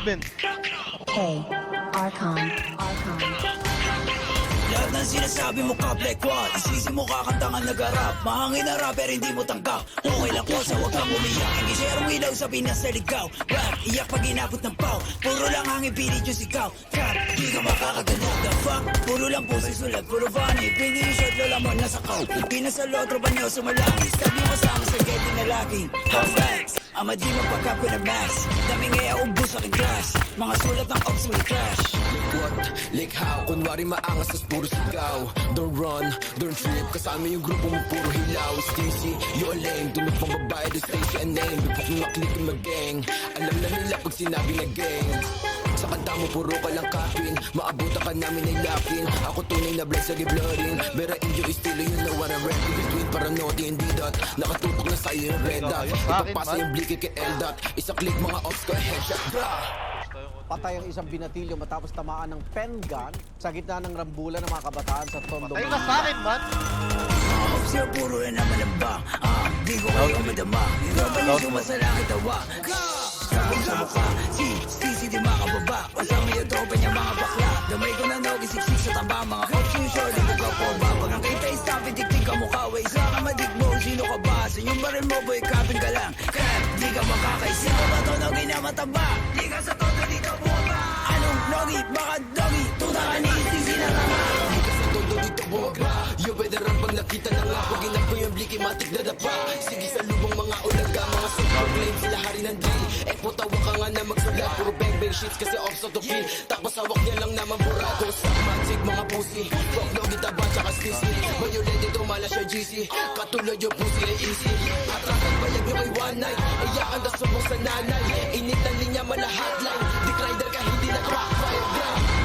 movement. K. Archon. Lahat ng sinasabi mo ka, Black One. Isisi mo kakanta nga nag-arap. Mahangin na rapper, hindi mo tanggap. Okay lang ko sa huwag kang umiyak. Hindi serong ilaw sa Pinas na ligaw. Rap, iyak pag inabot ng pau. Puro lang hangin, pilit yung sigaw. Trap, di ka makakaganda. The fuck, puro lang puso sulat. Puro funny, pingi yung shot, lola mo nasa kaw. Pinas sa lotro ba niyo sumalangis? Tabi mo sama sa getty na laging half facts. Ama di magpagkap ko na max. Daming ngaya ubus sa aking class. Mga sulat ng ops will crash. What? Like how? Kunwari maangas tas puro sigaw. Don't run, don't trip. Kasama yung grupo mo puro hilaw. Stacy, you a lame. Dunod pang babae, do Stacy a name. Bipok na click in mag-gang. Alam na nila pag sinabi na gang. Sa kanta mo puro ka lang kapin. Maabutan ka namin ay lakin. Ako tunay na bless sa giblorin. Bera inyo estilo yun na what I rap. Between paranoid hindi dot. Nakatutok na sa'yo yung red dot. Ipapasa yung bliki kay L-dot. Isa click mga ops ko headshot. Blah! Patay ang isang binatilyo matapos tamaan ng pen gun sa gitna ng rambulan ng mga kabataan sa Tondo. Tayo ka sa akin, man. Ops yung puro na naman ang bang. Di ko kayo madama. Ikaw sumasalangit tawa. Sabog sa mukha. Si di makababa. Kasama yung tropa niya mga bakla. Damay ko na nogi, siksik sa tamba. Mga cops yung short, di ko po ba. Pag ang kita is stop, itik-tik ka mukha. Way sa kamadik mo, sino ka ba? Sa inyong baril mo, boy, kapin ka lang. Crap, di ka makakaisip. Ba to nogi na mataba? Di ka sa todo dito buwa. Anong nogi? Baka dogi? Tuta ka ni Stacey na tama. Di ka sa todo dito buwaba. Yo, veteran pag nakita na nga. Pag inap ko yung bliki, matik na dapa. Sige sa lubong mga ulaga. Mga super claim, sila hari ng drill. Tawa ka nga na magsulat. Puro bang-bang shits kasi off sa to feel. Tapos hawak niya lang naman burado. Sa magic mga pussy. Fuck no, gitaba tsaka sissy. Violent ito, mala siya GC. Katulad yung pussy ay easy. Atrakan balag nyo kay one night. Iyakan na subong sa nanay. Init ang linya, mala hotline.